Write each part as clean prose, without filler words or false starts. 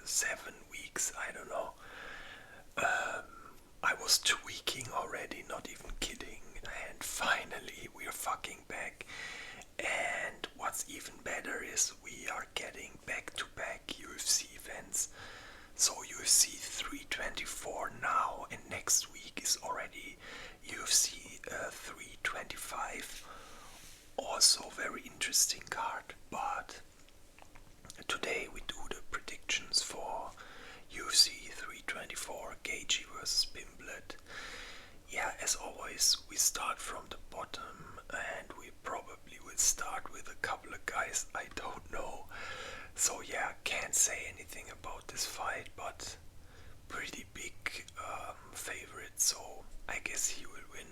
7 weeks, I don't know. I was tweaking already, not even kidding, and finally we are fucking back. And what's even better is we are getting back-to-back UFC events. So UFC 324 now, and next week is already UFC 325. Also very interesting card, but today we do the predictions for UFC 324, Gaethje vs. Pimblet. Yeah, as always, we start from the bottom, and we probably will start with a couple of guys I don't know. So yeah, can't say anything about this fight, but pretty big favorite, so I guess he will win.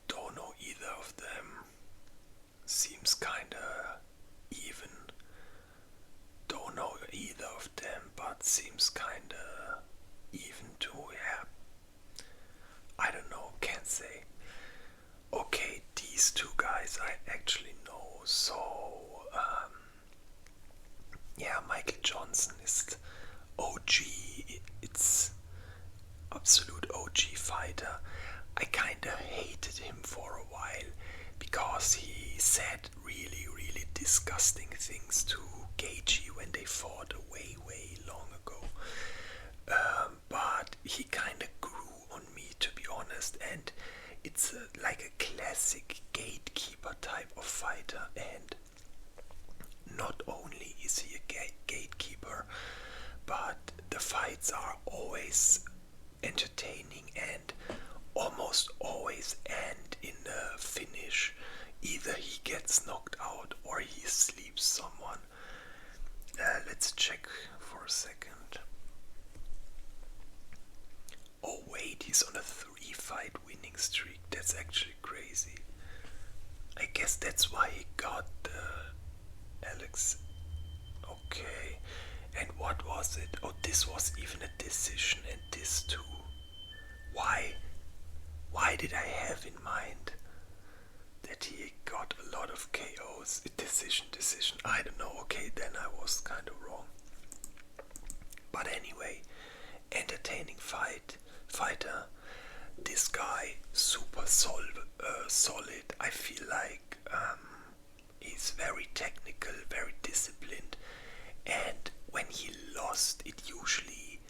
Don't know either of them. Seems kinda even. Don't know either of them, but seems kinda even too, yeah. I don't know, can't say. Okay, these two guys I actually know, so yeah, Michael Johnson is OG, it's absolute OG fighter. I kinda hated him for a while because he said really, really disgusting things to Gaethje when they fought way, way long ago. But he kinda grew on me, to be honest, and it's like a classic gatekeeper type of fighter, and not only is he a gatekeeper, but the fights are always entertaining and almost always end in a finish. Either he gets knocked out or he sleeps someone. Let's check for a second. Oh wait, he's on a 3-fight winning streak. That's actually crazy. I guess that's why he got Alex. Okay, and what was it? Oh, this was even a decision, and this too. Why? Why did I have in mind that he got a lot of KOs? Decision. I don't know. Okay, then I was kind of wrong. But anyway, entertaining fighter. This guy, super solid. I feel like he's very technical, very disciplined, and when he lost, it usually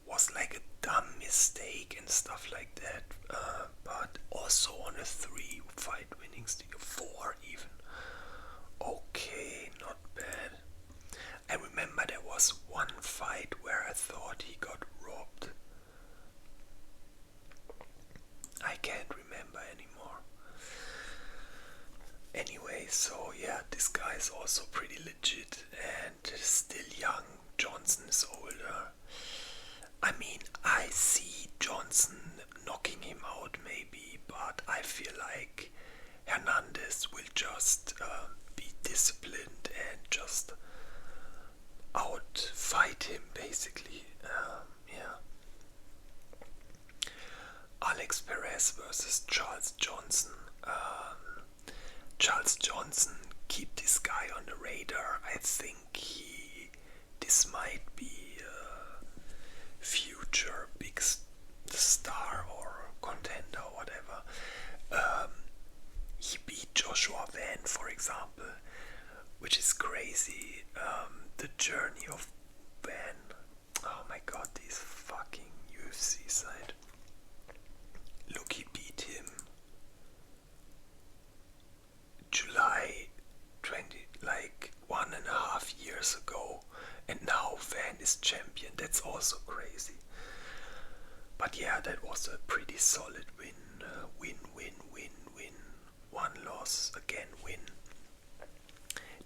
was like a dumb mistake and stuff like that. But also on a 3-fight winning streak, 4 even. Okay, not bad. I remember there was one fight where I thought he got robbed. I can't remember anymore. Anyway, so yeah, this guy is also pretty legit and still young. Johnson is older. I mean, I see Johnson knocking him out maybe, but I feel like Hernandez will just be disciplined and just outfight him basically. Yeah. Alex Perez versus Charles Johnson. Charles Johnson, keep this guy on the radar. I think this might be a future big star or contender or whatever. He beat Joshua Van, for example, which is crazy. The journey of Van. Oh my god, this fucking UFC side. Look, he beat him July 20, like 1.5 years ago, and now Van is champion. That's also crazy. But yeah, that was a pretty solid win. Win. 1 loss, again win.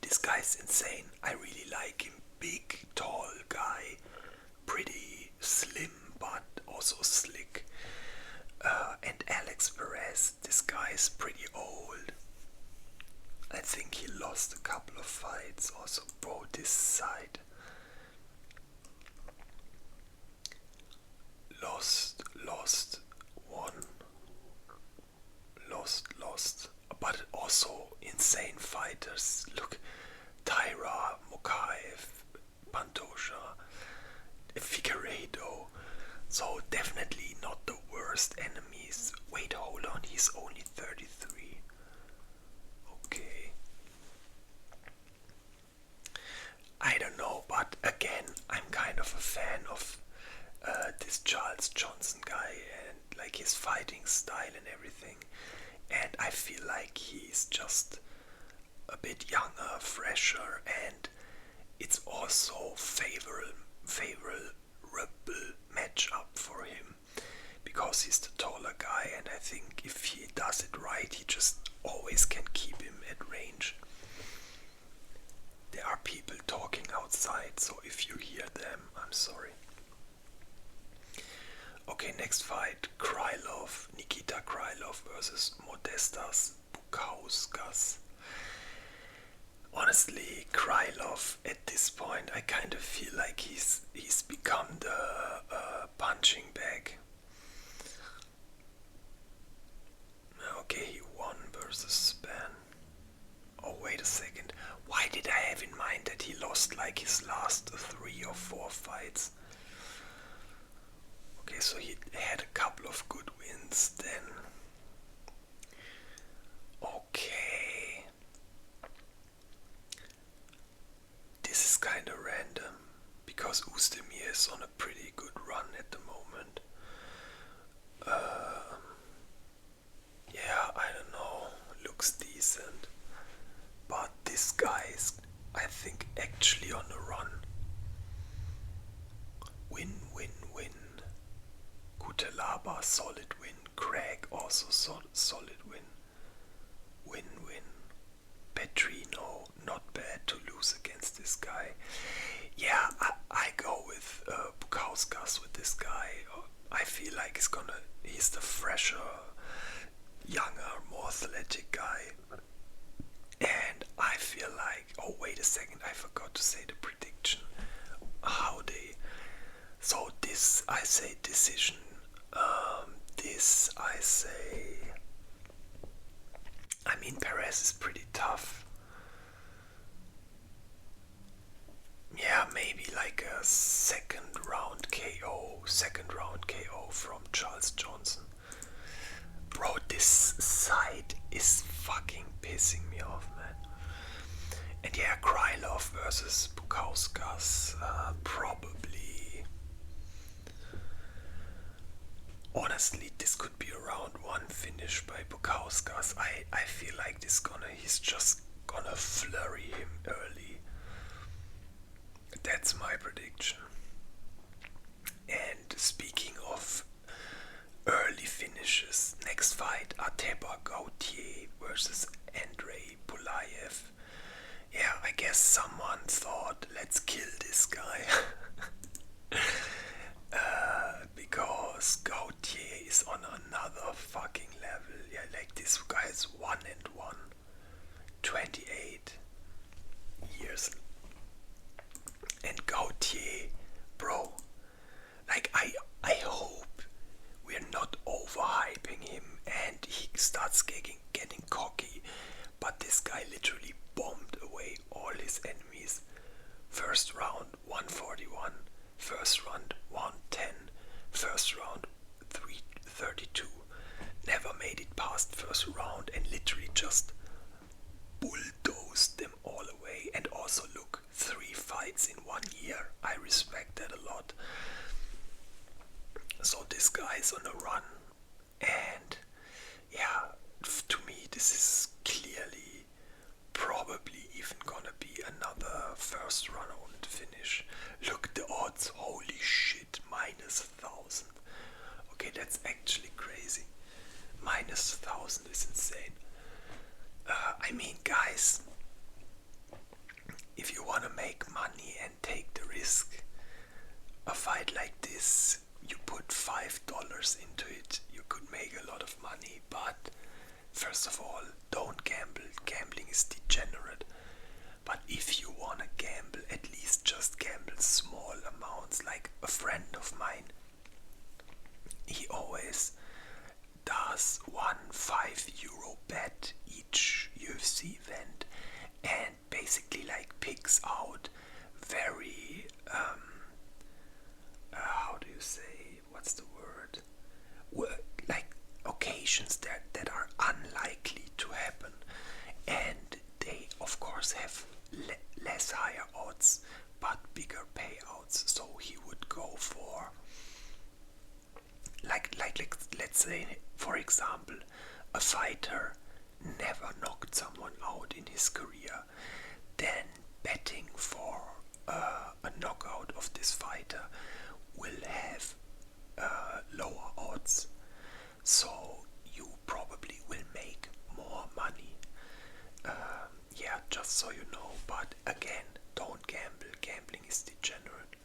This guy's insane. I really like him. Big, tall guy, pretty slim, but also slick. And Alex Perez, this guy is pretty old. I think he lost a couple of fights also. Bro, this side. Lost, won. Lost. But also insane fighters. Look, Tyra, Mokaev, hear them. I'm sorry. Okay, next fight, Nikita Krylov versus Modestas Bukauskas. Honestly, Krylov at this point, I kind of feel like he's become the punching bag. Okay, he won versus Span. Oh, wait a second. Why did I have in mind that he lost like his last 3 or 4 fights? Okay, so he had a couple of good wins then. Okay. This is kinda random because Oezdemir is on a pretty good run at the moment. Yeah, I don't know. Looks decent. But this guy is, I think, actually on a run. Win, win, win. Kutelaba, solid win. Craig, also solid win. Win, win. Petrino, not bad to lose against this guy. Yeah, I go with Bukauskas with this guy. I feel like he's the fresher, younger, more athletic guy. And I feel like, oh wait a second, I forgot to say the prediction. So this I say decision. This I say. I mean, Perez is pretty tough. Yeah, maybe like a second round KO from Charles Johnson. Bro, this side is fucking pissing me off, man. And yeah, Krylov versus Bukauskas, probably. Honestly, this could be a round 1 finish by Bukauskas. I feel like he's just gonna flurry him early. That's my prediction. And speaking of early finishes, next fight, Arteba Gautier versus Andrei Pulayev. Yeah, I guess someone thought, let's kill this guy. Because Gautier is on another fucking level. Yeah, like this guy is 1-1. 28 years. And Gautier, bro, like I hope we're not overhyping him and he starts getting cocky. But this guy literally bombed away all his enemies. First round 141, first round 110, first round 332. Never made it past first round and literally just bulldozed them all away. And also look, 3 fights in 1 year. I respect that a lot. So this guy's on a run. And yeah, to me this is clearly probably even gonna be another first round finish. Look, the odds, holy shit, -1,000. Okay, that's actually crazy. -1,000 is insane. I mean, guys, if you want to make money and take the risk, a fight like this, you put $5 into it, you could make a lot of money. But first of all, don't gamble. Gambling is degenerate. But if you want to gamble, at least just gamble small amounts. Like a friend of mine, he always does one €5 bet each UFC event, and basically like picks out very how do you say, what's the word, like occasions that are unlikely to happen, and they of course have less higher odds but bigger payouts. So he would go for like let's say, for example, a fighter never knocked someone out in his career, then betting for a knockout of this fighter will have lower odds, so you probably will make more money. Yeah, just so you know. But again, don't gamble. Gambling is degenerate.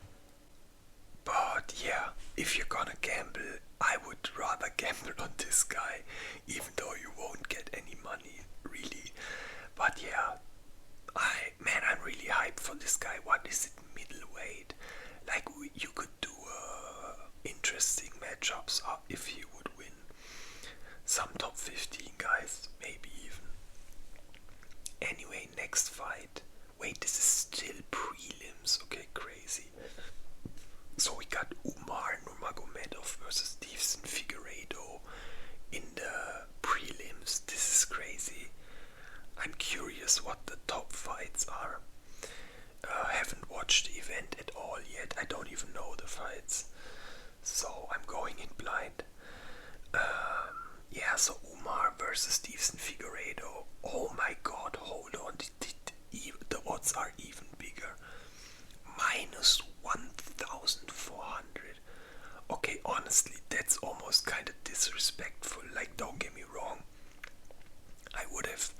if you're gonna gamble, I would rather gamble on this guy, even though you won't get any money, really. But yeah, I'm really hyped for this guy. What is it, middleweight? Like, you could do interesting matchups if he would win. Some top 15 guys, maybe even. Anyway, next fight. Wait, this is still prelims. Okay, crazy. So we got Umar Nurmagomedov versus Stevenson Figueiredo in the prelims. This is crazy. I'm curious what the top fights are. Haven't watched the event at all yet. I don't even know the fights. So I'm going in blind. Yeah, so Umar versus Stevenson Figueiredo. Oh my god, hold on. The odds are even bigger. Minus 1,400. Okay, honestly, that's almost kind of disrespectful. Like, don't get me wrong. I would have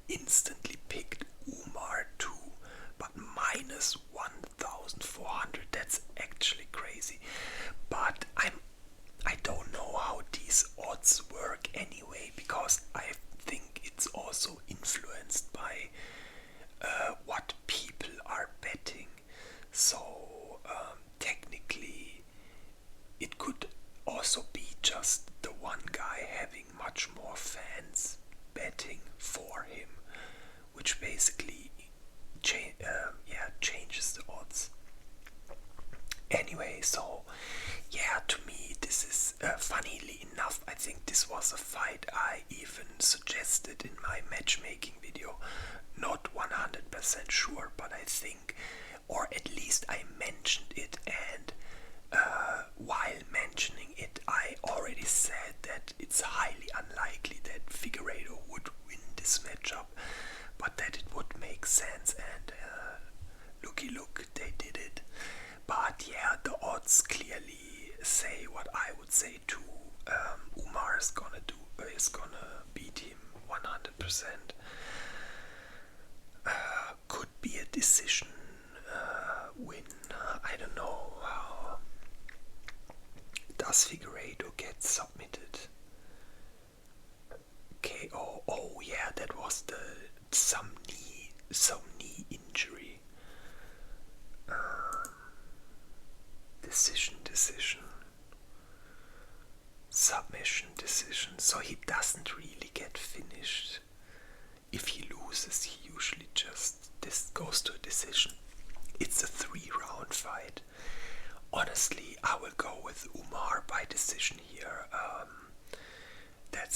instantly picked Umar too, but minus 1,400, that's actually crazy. But I don't know how these odds work anyway, because I think it's also influenced by what people are betting. So technically it could also be just the one guy having much more fans betting for him, which basically changes the odds. Anyway, so yeah, to me this is funnily enough, I think this was a fight I even suggested in my matchmaking video. Not 100% sure, but I think, or at least I mentioned it, and while mentioning it I already said that it's highly unlikely that Figueiredo would win this matchup, but that it would make sense, and looky look, they did it. But yeah, the odds clearly say what I would say too. Umar is gonna beat him 100%. Could be a decision win. I don't know. Does Figueiredo get submitted? KO. Oh yeah, that was some knee injury. Decision. Submission decision. So he doesn't really get finished. If he loses, he usually just goes to a decision. It's a 3-round fight. Honestly, I will go with Umar by decision here. That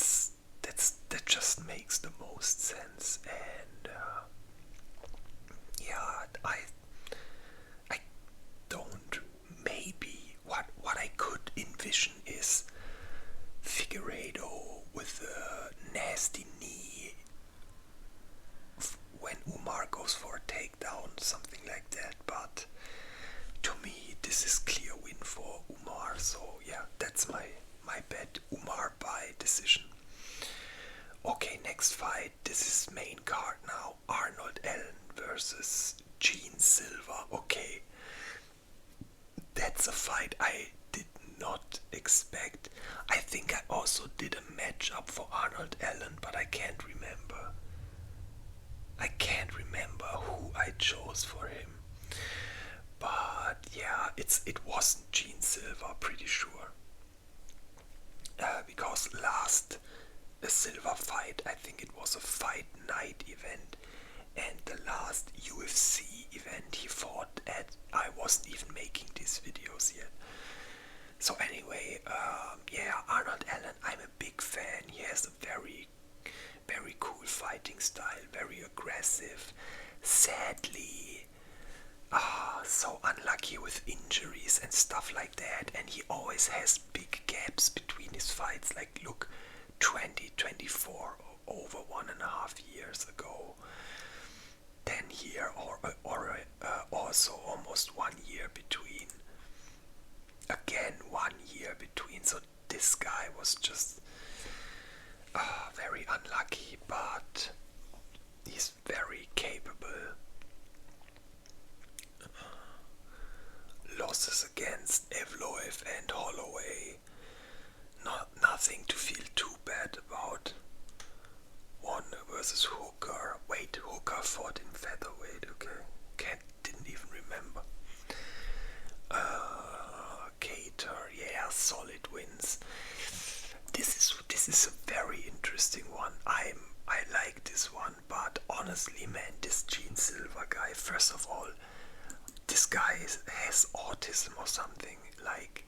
just makes the most sense, and yeah, I don't. Maybe what I could envision is Figueiredo with a nasty knee when Umar goes for a takedown, something like that. But to me, this is clear win for Umar. So yeah, that's my bet. Umar by decision. Okay, next fight. This is main card now. Arnold Allen versus Gene Silva. Okay, that's a fight I did not expect. I think I also did a matchup for Arnold Allen, but I can't remember. I can't remember who I chose for him. But yeah, it wasn't Gene Silva, pretty sure. Because last Silva fight, I think it was a fight night event, and the last UFC event he fought at, I wasn't even making these videos yet. So anyway, yeah, Arnold Allen, I'm a big fan. He has a very cool fighting style, very aggressive. Sadly, so unlucky with injuries and stuff like that, and he always has big gaps between his fights. Like, look, 2024, over 1.5 years ago. Then here, or also almost 1 year between. Again, 1 year between. So this guy was just very unlucky, but he's very capable. losses against Evloev and Holloway. Nothing to feel too bad about. One versus Hooker. Wait, Hooker fought in featherweight. Okay, didn't even remember. Cater, yeah, solid wins. This is a very interesting one. I like this one, but honestly, man, this Gene Silva guy. First of all, this guy has autism or something. Like,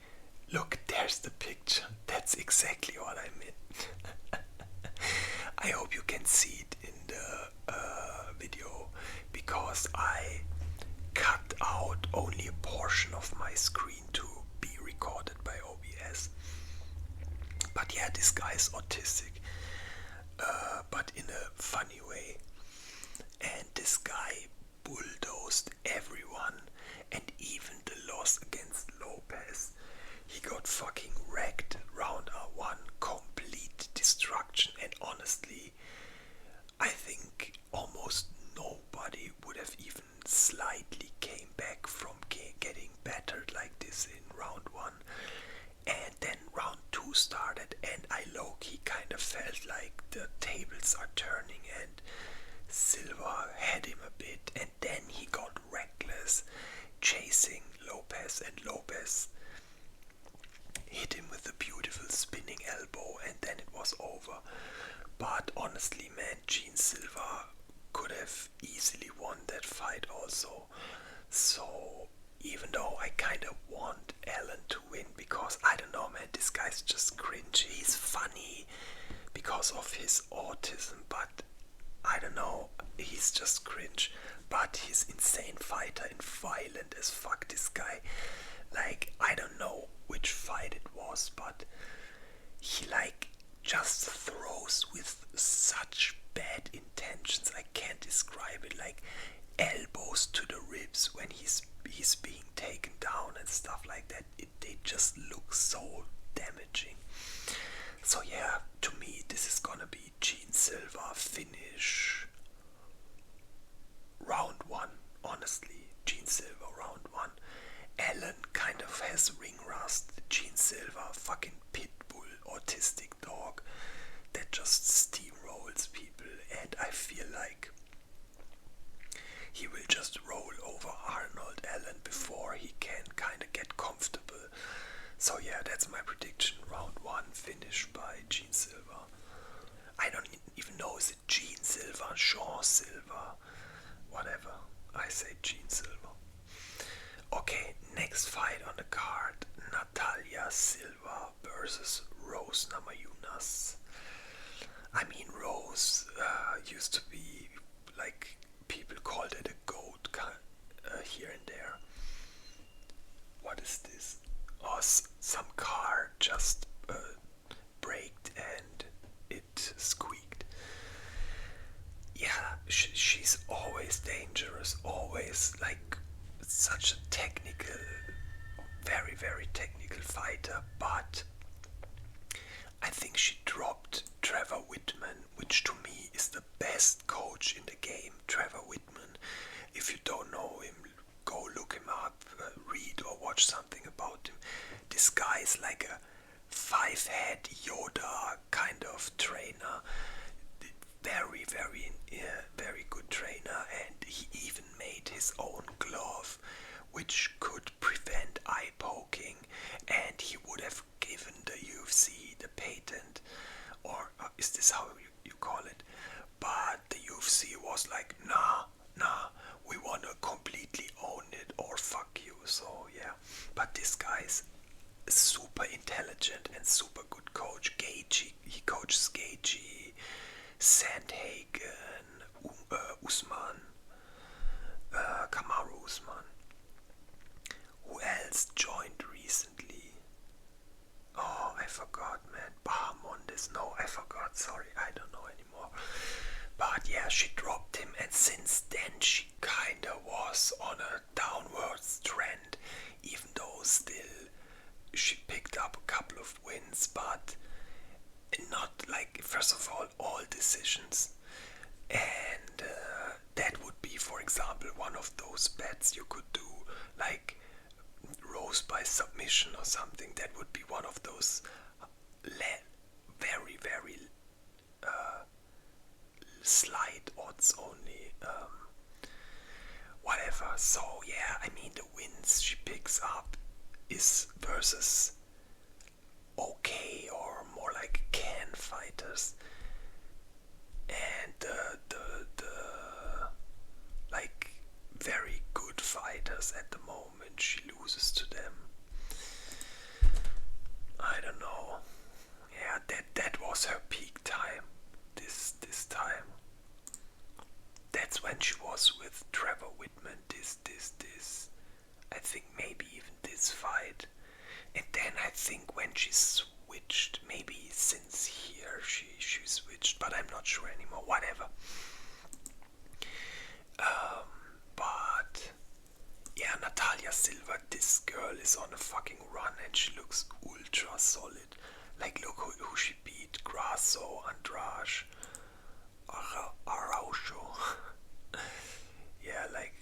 look, there's the picture. That's exactly what I meant. I hope you can see it in the video, because I cut out only a portion of my screen to be recorded by OBS. But yeah, this guy is autistic, but in a funny way. And this guy bulldozed everyone, and even the loss against Lopez, he got fucking wrecked. Round one, complete destruction. And honestly, I think almost nobody would have even slightly came back from getting battered like this in round one. And then round two started, and I low-key kind of felt like the tables are turning, and Silva had him a bit, and then he got reckless, chasing Lopez, and Lopez hit him with a beautiful spinning elbow, and then it was over. But honestly, man, Gene Silva could have easily won that fight also. So even though I kind of want Allen to win, because I don't know, man, this guy's just cringe. He's funny because of his autism, but I don't know, he's just cringe. But he's insane fighter and violent as fuck, this guy. Like, I don't know which fight it was, but he like just throws with such bad intentions. I can't describe it. Like elbows to the ribs when he's being taken down and stuff like that. They just look so damaging. So yeah, to me this is gonna be Gene Silva finish round one. Honestly, Gene Silva round one. Allen kind of has ring rust. Gene Silva, fucking pit bull, autistic dog that just steamrolls people, and I feel like he will just roll over Arnold Allen before he can kind of get comfortable. So yeah, that's my prediction. Round one finish by Gene Silva. I don't even know, is it Gene Silva, Sean Silva, whatever. I say Gene Silva. Okay, next fight on the card, Natalia Silva versus Rose Namajunas. I mean, Rose used to be, like, people called it a goat here and there. What is this? Oh, some car just braked and it squeaked. Yeah, she's always dangerous, always, like, such a technical, very, very technical fighter, but I think she dropped Trevor Whitman, which to me is the best coach in the game. Trevor Whitman, if you don't know him, go look him up, read or watch something about him. This guy is like a five-head Yoda kind of trainer. Very, very good trainer, and he even made his own glove which could prevent eye poking, and he would have given the UFC the patent, or is this how you call it? But the UFC was like, nah, we want to completely own it or fuck you. So yeah, but this guy's super intelligent and super good coach. Gaethje, he coaches Gaethje, Sandhagen, Usman, Kamaru Usman. Who else joined recently? Oh, I forgot, man. Bahamondes. No, I forgot. Sorry, I don't know anymore. But yeah, she dropped him, and since then she kinda was on a downwards trend, even though still she picked up a couple of wins, but not like, first of all decisions. And that would be, for example, one of those bets you could do. submission or something. That would be one of those very, very slight odds only. Whatever. So yeah, I mean the wins she picks up is versus okay or more like can fighters, and the like very good fighters at the moment she loses to them. I don't know. Yeah, that was her peak time. This time. That's when she was with Trevor Whitman. This. I think maybe even this fight. And then I think when she switched, maybe since here she switched, but I'm not sure anymore. Whatever. But yeah, Natalia Silva, this girl is on a fucking run and she looks ultra solid. Like look who she beat: Grasso, Andrade, Araujo. Yeah, like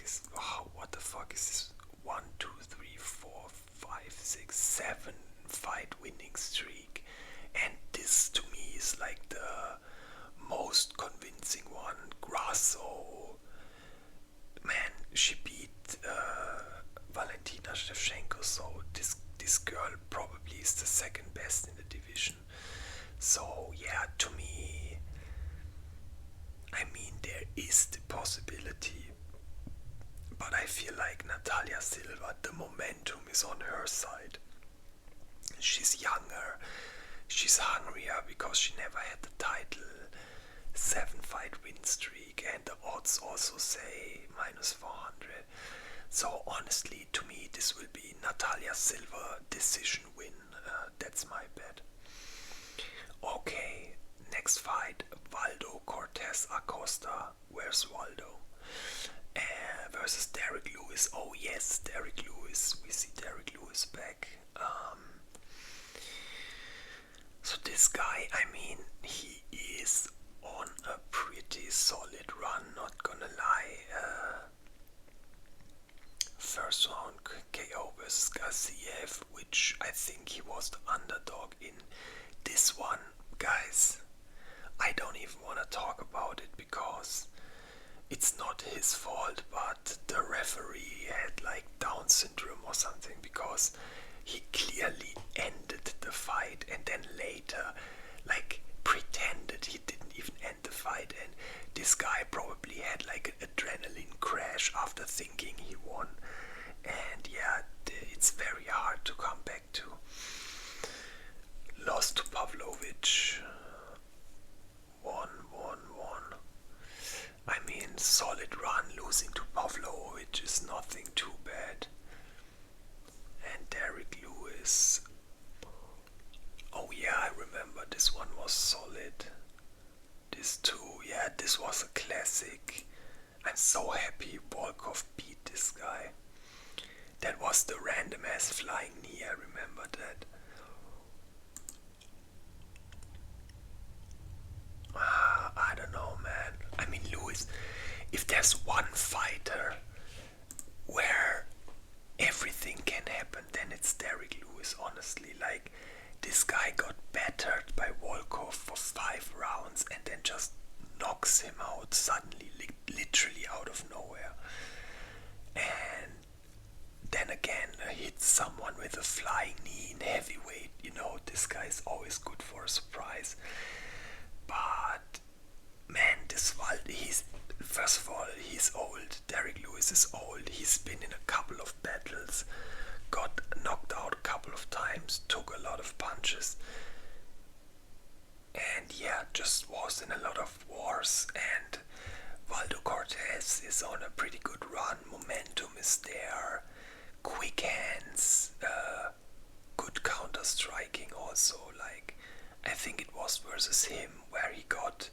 what the fuck is this? 1, 2, 3, 4, 5, 6, 7 fight winning streak, and this to me is like the most convincing one. Grasso, man, she beat Valentina Shevchenko, so this girl probably is the second best in the division. So yeah, to me, I mean there is the possibility, but I feel like Natalia Silva, the momentum is on her side. She's younger, she's hungrier because she never had the title. 7-fight win streak, and the odds also say -400. So honestly, to me, this will be Natalia Silva decision win. That's my bet. Okay, next fight: Waldo Cortez Acosta. Where's Waldo? Versus Derek Lewis. Oh yes, Derek Lewis. We see Derek Lewis back. So this guy, I mean, he is on a pretty solid run, not gonna lie. First round KO versus Gaziev, which I think he was the underdog in. This one, guys, I don't even want to talk about it because it's not his fault, but the referee had like Down syndrome or something, because he clearly ended the fight and then later like pretended he didn't even end the fight, and this guy probably had like an adrenaline crash after thinking he won. And yeah, it's very hard to come back to. Lost to Pavlovich. 1-1-1. I mean, solid run. Losing to Pavlovich is nothing too bad. And Derek Lewis. Oh yeah, I remember this one was solid. This too, yeah, this was a classic. I'm so happy Volkov beat this guy. That was the random ass flying knee, I remember that. I don't know, man. I mean, Lewis, if there's one fighter where everything can happen, then it's Derek Lewis, honestly. Like, this guy got battered by Volkov for 5 rounds and then just knocks him out suddenly, literally out of nowhere. And then again, hits someone with a flying knee in heavyweight. You know, this guy is always good for a surprise. But man, this Waldo, first of all, he's old. Derek Lewis is old. He's been in a couple of battles, got knocked out a couple of times, took a lot of punches, and yeah, just was in a lot of wars. And Waldo Cortez is on a pretty good run. Momentum is there, quick hands, good counter striking also. Like, I think it was versus him where he got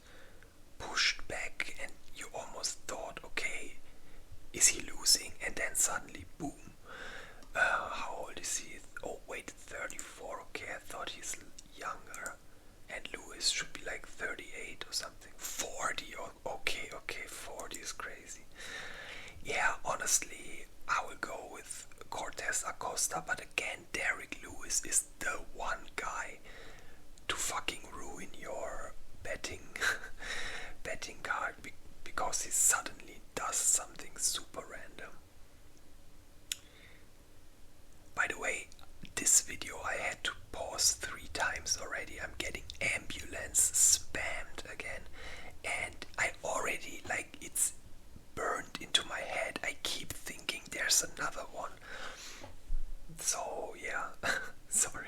pushed back and you almost thought, okay, is he losing? And then suddenly, boom. How old is he? Oh wait, 34. Okay, I thought he's younger. And Lewis should be like 38 or something. 40. Okay, 40 is crazy. Yeah, honestly, I will go with Cortez Acosta, but again, Derek Lewis is the one guy to fucking ruin your betting betting card because he suddenly does something super random. By the way, this video I had to pause 3 times already. I'm getting ambulance spammed again, and I already, like, it's burned into my head. I keep thinking there's another one. So yeah, sorry.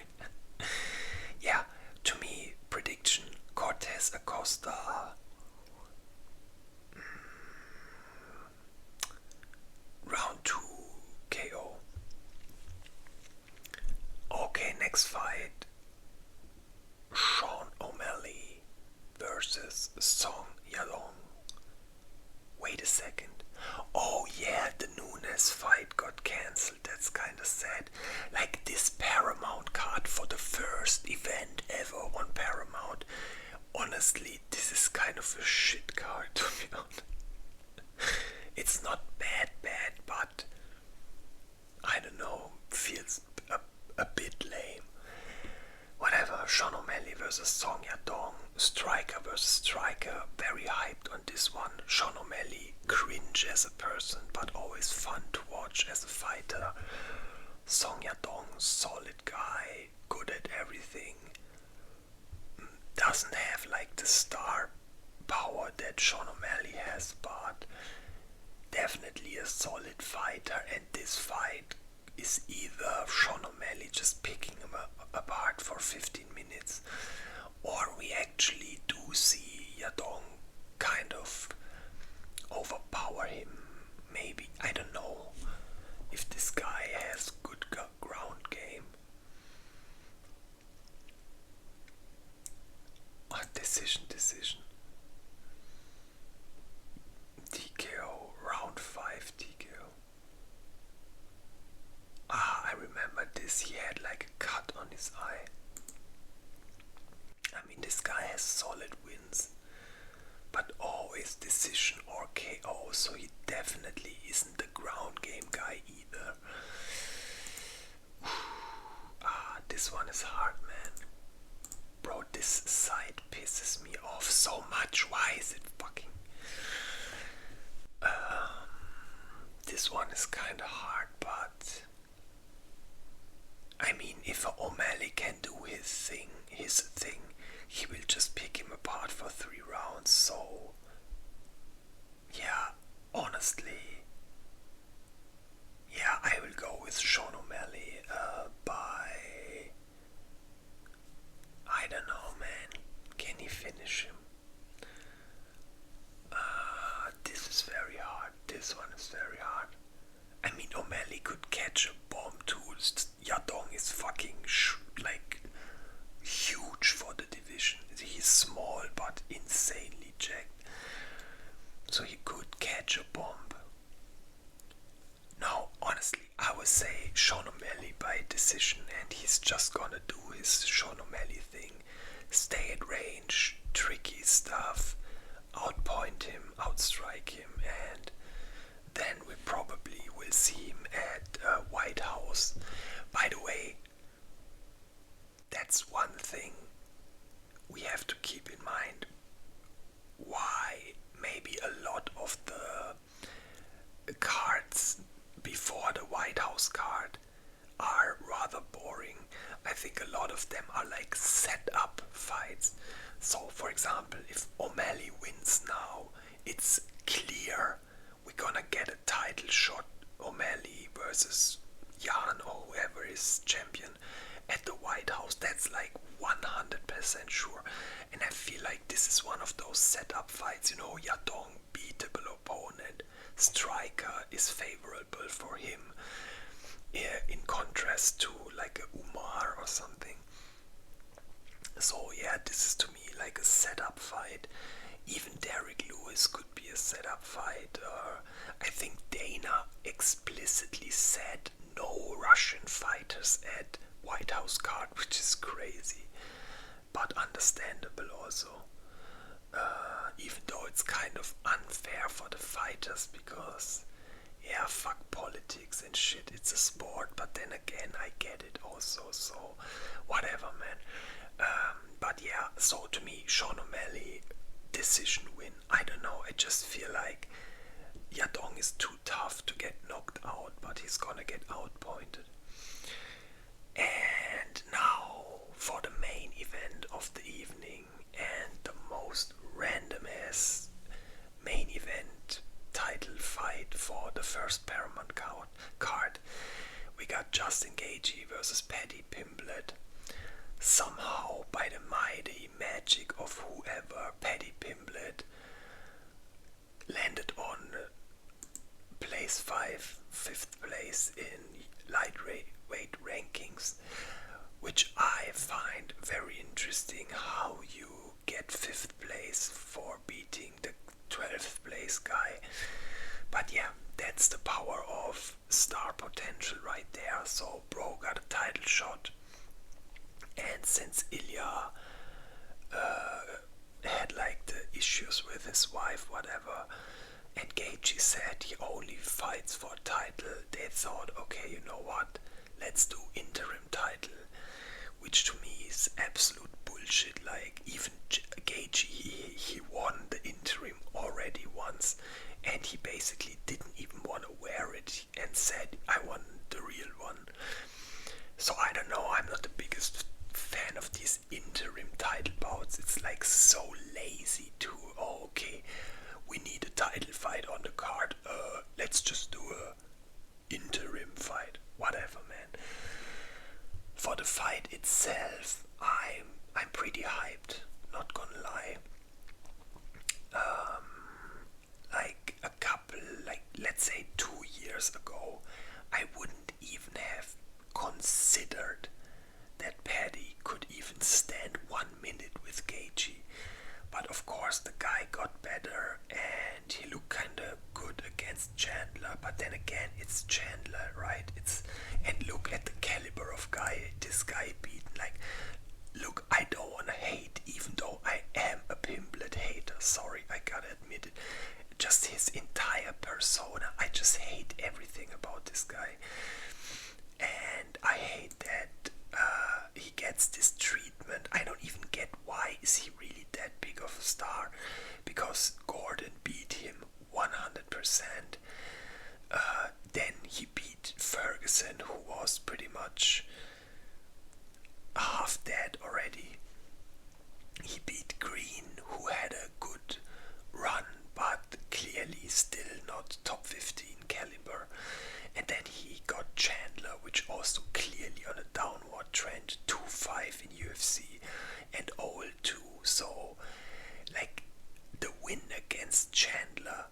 Yeah, to me, prediction, Cortez Acosta. Round 2 KO. Okay, next fight. Sean O'Malley versus Song Yadong. Wait a second. Oh yeah, the Nunes fight got cancelled. That's kinda sad. Like, this Paramount card for the first event ever on Paramount. Honestly, this is kind of a shit card, to be honest. It's not bad, but I don't know, feels a bit lame. Whatever, Sean O'Malley versus Song Yadong, striker versus striker, very hyped on this one. Sean O'Malley, cringe as a person, but always fun to watch as a fighter. Song Yadong, solid guy, good at everything. Doesn't have like the star power that Sean O'Malley has, but definitely a solid fighter, and this fight is either Sean O'Malley just picking him apart for 15 minutes, or we actually do see Yadong kind of overpower him. Maybe, I don't know if this guy has good ground game. Decision. TKO, round 5 TKO. I remember this. He had like a cut on his eye. I mean, this guy has solid wins, but always decision or KO, so he definitely isn't the ground game guy either. This one is hard, man. Bro, this side pisses me off so much. Why is it fucking... this one is kinda hard, but... I mean, if O'Malley can do his thing, he will just pick him apart for 3 rounds, so... yeah, honestly... yeah, I will go with Sean O'Malley by... I don't know, man. Can he finish him? This is very hard. This one is very hard. I mean, O'Malley could catch a bomb too. Yadong is fucking like huge for the division. He's small but insanely jacked, so he could catch a bomb. No, honestly, I would say Sean O'Malley by decision, and he's just gonna do his Sean O'Malley thing. Stay at range, tricky stuff, outpoint him, outstrike him, and then we probably will see him at White House. By the way, that's one thing we have to keep in mind. Why maybe a lot of the cards before the White House card are rather boring. I think a lot of them are like set up fights. So for example, if O'Malley wins now, it's clear we're gonna get a title shot, O'Malley versus Jan or whoever is champion at the White House. That's like 100% sure. And I feel like this is one of those setup fights, you know, Yadong, beatable opponent, striker is favorable for him, in contrast to like a Umar or something. So yeah, this is to me like a setup fight. Even Derek Lewis could be a setup fight. I think Dana explicitly said no Russian fighters at White House card, which is crazy, but understandable also. Even though it's kind of unfair for the fighters, because yeah, fuck politics and shit. It's a sport, but then again, I get it also. So, whatever, man. But yeah, so to me, Sean O'Malley decision win. I don't know. I just feel like Yadong is too tough to get knocked out, but he's gonna get outpointed. And now for the main event of the evening and the most random ass main event title fight for the first Paramount card. We got Justin Gaethje versus Paddy Pimblett. Somehow, by the mighty magic of whoever, Paddy Pimblett landed on place 5, 5th place in lightweight rankings, which I find very interesting. How you get 5th place for beating the 12th place guy. But yeah, that's the power of star potential right there. So bro got a title shot, and since Ilya had like the issues with his wife, whatever, and Gaethje said he only fights for a title, they thought, okay, you know what, let's do interim title, which to me is absolute bullshit. Like, even Gaethje, he won the interim already once, and he basically didn't even want to wear it and said, I want the real one. So I don't know, I'm not the biggest fan of these interim title bouts. It's like so lazy to, oh, okay, we need a title fight on the card, let's just do a interim fight, whatever, man. For the fight itself, I'm pretty hyped, not gonna lie. Like a couple, like let's say 2 years ago, I wouldn't even have considered that Paddy could even stand 1 minute with Gaethje. But of course the guy got better and he looked kinda good against Chandler, but then again it's Chandler, right? And look at the caliber of guy this guy beat. Like, look, I don't wanna hate, even though I am a Pimblett hater, sorry, I gotta admit it. Just his entire persona, I just hate everything about this guy. And I hate that he gets this treatment. I don't even get why is he really that big of a star, because Gordon beat him 100%. Then he beat Ferguson, who was pretty much half dead already. He beat Green, who had a good run, but clearly still not top 15 caliber. And then he got Chandler, which also clearly on a downward trend, 2-5 in UFC and 0-2. So, like, the win against Chandler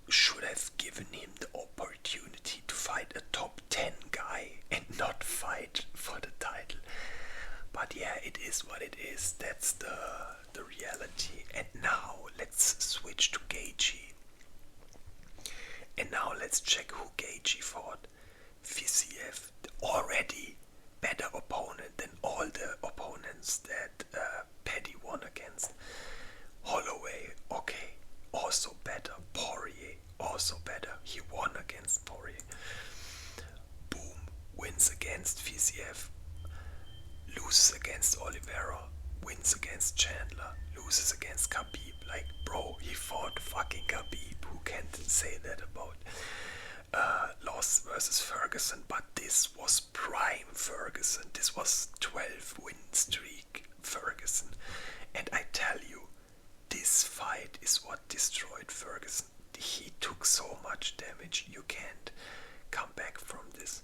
should have given him the opportunity to fight a top 10 guy and not fight for the title. But yeah, it is what it is. That's the reality. And now let's switch to Gaethje. And now let's check who Gaethje fought. Fiziev, already better opponent than all the opponents that Paddy won against. Holloway, okay, also better. Poirier, also better. He won against Poirier. Boom, wins against Fiziev. Loses against Oliveira. Wins against Chandler. Loses against Khabib. Like, bro, he fought fucking Khabib. Who can't say that about? Loss versus Ferguson, but this was prime Ferguson. This was 12-win streak Ferguson. And I tell you, this fight is what destroyed Ferguson. He took so much damage, you can't come back from this.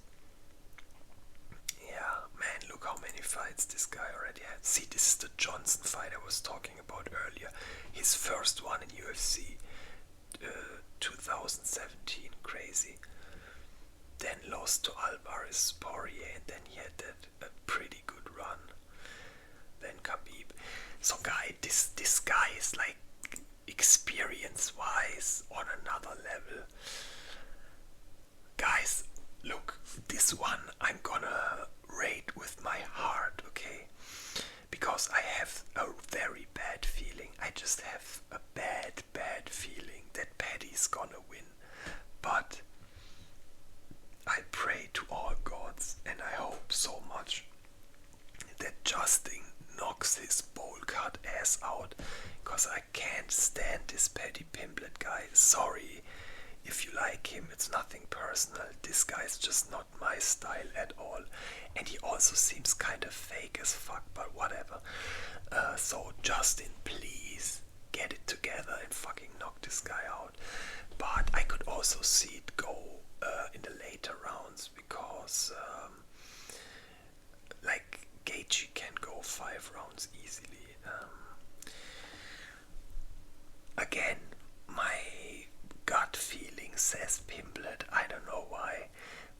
Yeah, man, look how many fights this guy already had. See, this is the Johnson fight I was talking about earlier. His first one in UFC, 2017, crazy. Then lost to Alvarez, Poirier, and then he had that a pretty good run. Then Khabib. So guy, this guy is like experience-wise on another level. Guys, look, this one I'm gonna rate with my heart, okay? Because I have a very bad feeling. I just have a bad feeling that Paddy's gonna win. But Justin knocks his bowl cut ass out, because I can't stand this Paddy Pimblett guy. Sorry if you like him, it's nothing personal. This guy's just not my style at all. And he also seems kind of fake as fuck, but whatever. So Justin, please get it together and fucking knock this guy out. But I could also see it go in the later rounds, because like Gaethje can go 5 rounds easily. Again, my gut feeling says Pimblett. I don't know why,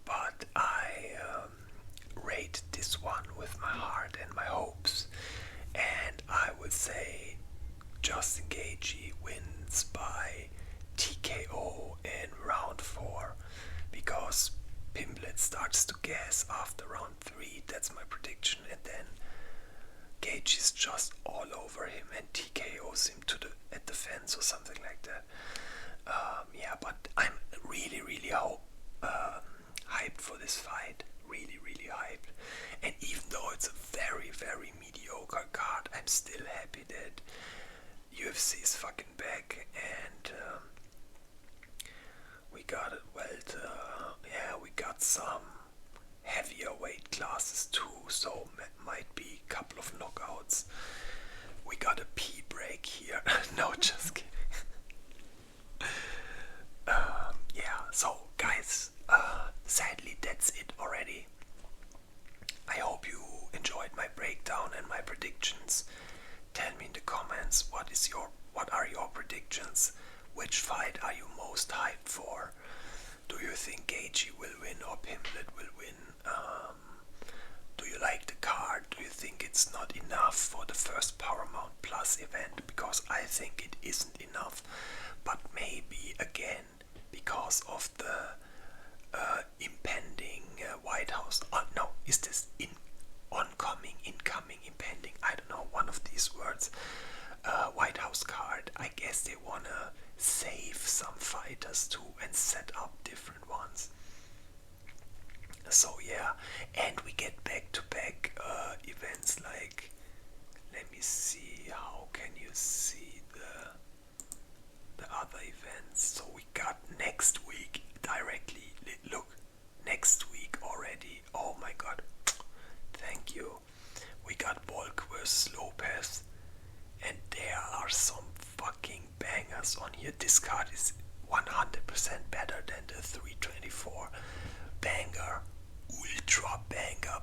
but I rate this one with my heart and my hopes, and I would say Justin Gaethje wins by TKO in round 4, because Pimblett starts to gas after round 3. That's my prediction, and then Gaethje is just all over him and TKOs him at the fence or something like that. Yeah, but I'm really hyped for this fight. Really hyped. And even though it's a very mediocre card, I'm still happy that UFC is fucking back, and we got we got some heavier weight classes too, so might be a couple of knockouts. We got a pee break here. No, just kidding. So guys, sadly that's it already. I hope you enjoyed my breakdown and my predictions. Tell me in the comments what are your predictions? Which fight are you most hyped for? Do you think Gaethje will win or Pimblett will win? Do you like the card? Do you think it's not enough for the first Paramount Plus event? Because I think it isn't enough, but maybe again because of the impending White House. No, is this incoming, impending? I don't know, one of these words. White House card. I guess they wanna save some fighters too and set up different ones. So yeah, and we get back-to-back events. Like, let me see, how can you see the other events? So we got next week directly. Look, next week already. Oh my god, thank you. We got Volk vs Lopez, and there are some fucking bangers on here. This card is 100% better than the 324. Banger, ultra banger,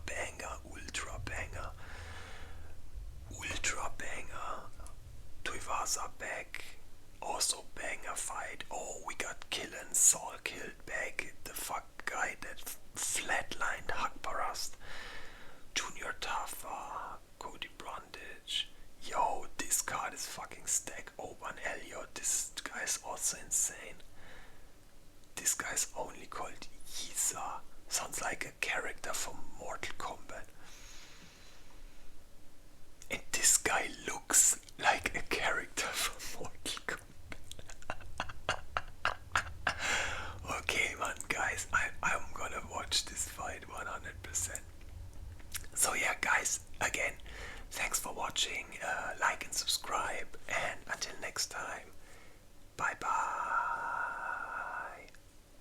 ultra banger, ultra banger. Tuivasa back, also banger fight. Oh, we got Killen Saul killed back, the fuck guy that flatlined Hakparast. Junior Tafa, Cody Brundage. Yo, this card is fucking stacked. Oban Elliott, this guy's also insane. This guy's only called Yisa. Sounds like a character